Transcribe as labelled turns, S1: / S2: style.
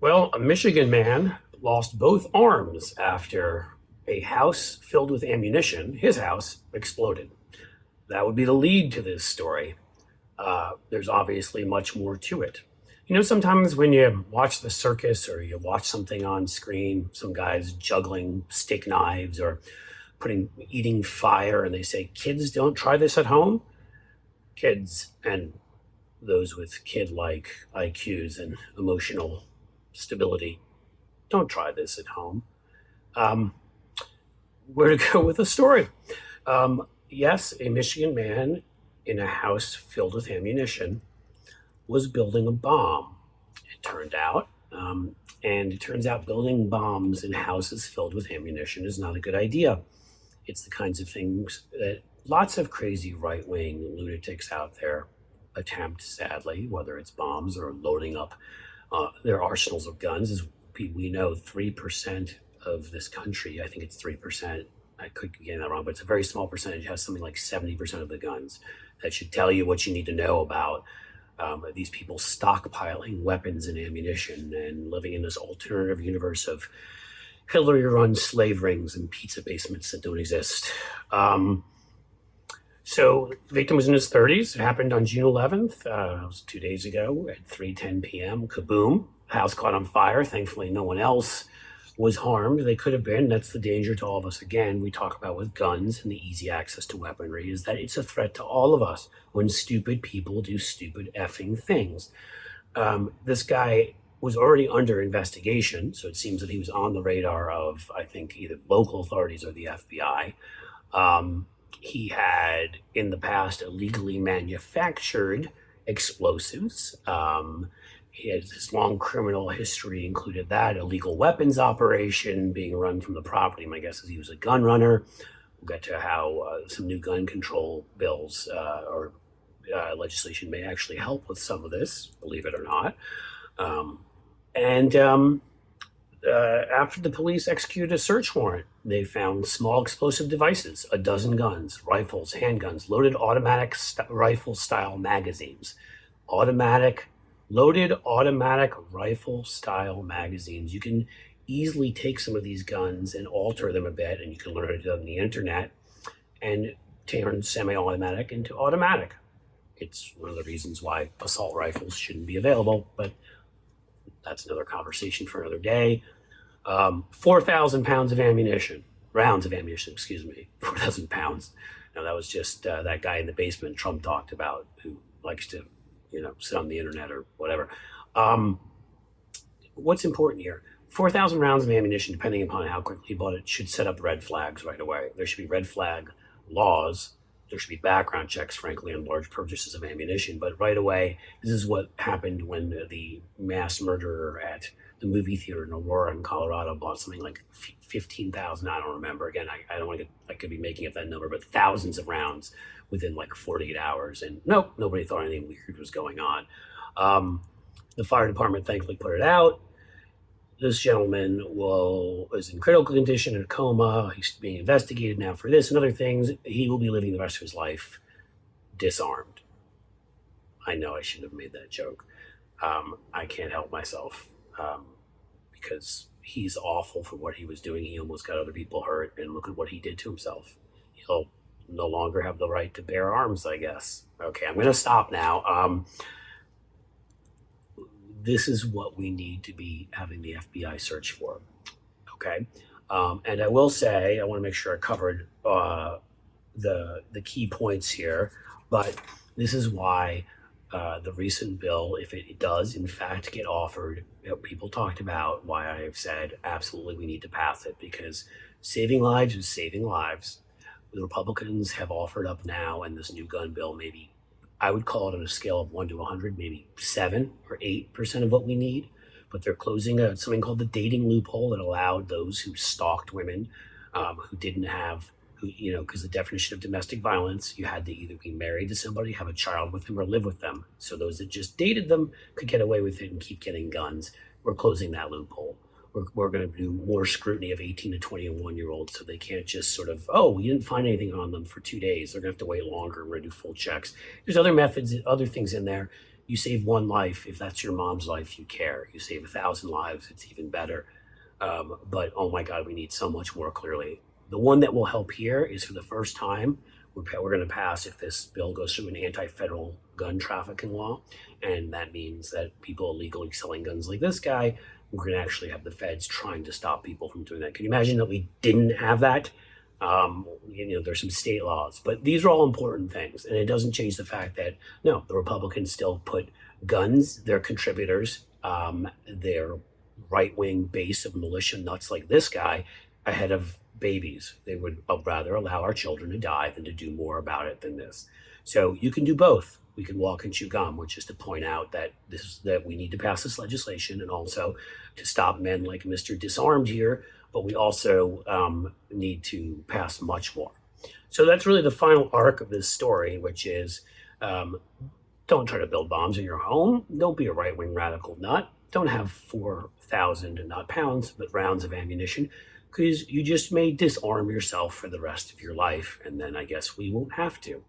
S1: Well, a Michigan man lost both arms after a house filled with ammunition, his house, exploded. That would be the lead to this story. There's obviously much more to it. Sometimes when you watch the circus or you watch something on screen, some guys juggling steak knives or eating fire, and they say, kids, don't try this at home. Kids and those with kid-like IQs and emotional stability, don't try this at home. Um, where to go with the story? Yes, a Michigan man in a house filled with ammunition was building a bomb, it turned out. And it turns out building bombs in houses filled with ammunition is not a good idea. It's the kinds of things that lots of crazy right-wing lunatics out there attempt, sadly, whether it's bombs or loading up their arsenals of guns. As we know, 3% of this country, I think it's 3%, I could be getting that wrong, but it's a very small percentage, has something like 70% of the guns. That should tell you what you need to know about these people stockpiling weapons and ammunition and living in this alternative universe of Hillary-run slave rings and pizza basements that don't exist. So the victim was in his 30s. It happened on June 11th. It was 2 days ago at 3:10 p.m. Kaboom. House caught on fire. Thankfully, no one else was harmed. They could have been. That's the danger to all of us. Again, we talk about with guns and the easy access to weaponry is that it's a threat to all of us when stupid people do stupid effing things. This guy was already under investigation, so it seems that he was on the radar of, I think, either local authorities or the FBI. He had, in the past, illegally manufactured explosives. His long criminal history included that, illegal weapons operation being run from the property. My guess is he was a gun runner. We'll get to how some new gun control bills or legislation may actually help with some of this, believe it or not. After the police executed a search warrant, they found small explosive devices, a dozen guns, rifles, handguns, loaded automatic rifle-style magazines. Loaded automatic rifle-style magazines. You can easily take some of these guns and alter them a bit, and you can learn how to do it on the internet and turn semi-automatic into automatic. It's one of the reasons why assault rifles shouldn't be available, but that's another conversation for another day. 4,000 pounds of ammunition, rounds of ammunition, 4,000 pounds. Now, that was just that guy in the basement Trump talked about who likes to, sit on the internet or whatever. What's important here? 4,000 rounds of ammunition, depending upon how quickly you bought it, should set up red flags right away. There should be red flag laws. There should be background checks, frankly, on large purchases of ammunition. But right away, this is what happened when the mass murderer at the movie theater in Aurora in Colorado bought something like 15,000. I don't remember. Again, I don't want to I could be making up that number, but thousands of rounds within like 48 hours. And nope, nobody thought anything weird was going on. The fire department thankfully put it out. This gentleman was in critical condition in a coma. He's being investigated now for this and other things. He will be living the rest of his life disarmed. I know I shouldn't have made that joke. I can't help myself because he's awful for what he was doing. He almost got other people hurt, and look at what he did to himself. He'll no longer have the right to bear arms, I guess. Okay, I'm going to stop now. This is what we need to be having the FBI search for, okay? And I will say, I want to make sure I covered the key points here, but this is why the recent bill, if it does in fact get offered, people talked about why I have said absolutely we need to pass it, because saving lives is saving lives. The Republicans have offered up now in this new gun bill maybe, I would call it on a scale of 1 to 100, maybe 7 or 8% of what we need. But they're closing something called the dating loophole that allowed those who stalked women who didn't have, because the definition of domestic violence, you had to either be married to somebody, have a child with them, or live with them. So those that just dated them could get away with it and keep getting guns. We're closing that loophole. We're going to do more scrutiny of 18 to 21-year-olds so they can't just sort of, oh, we didn't find anything on them for 2 days. They're going to have to wait longer. We're going to do full checks. There's other methods, other things in there. You save one life. If that's your mom's life, you care. You save 1,000 lives, it's even better. But oh my God, we need so much more clearly. The one that will help here is for the first time, we're going to pass, if this bill goes through, an anti-federal gun trafficking law. And that means that people illegally selling guns like this guy, we're going to actually have the feds trying to stop people from doing that. Can you imagine that we didn't have that? There's some state laws, but these are all important things. And it doesn't change the fact that, no, the Republicans still put guns, their contributors, their right-wing base of militia nuts like this guy, ahead of babies. They would rather allow our children to die than to do more about it than this. So you can do both. We can walk and chew gum, which is to point out that that we need to pass this legislation and also to stop men like Mr. Disarmed here, but we also need to pass much more. So that's really the final arc of this story, which is don't try to build bombs in your home. Don't be a right-wing radical nut. Don't have 4,000, not pounds, but rounds of ammunition, because you just may disarm yourself for the rest of your life, and then I guess we won't have to.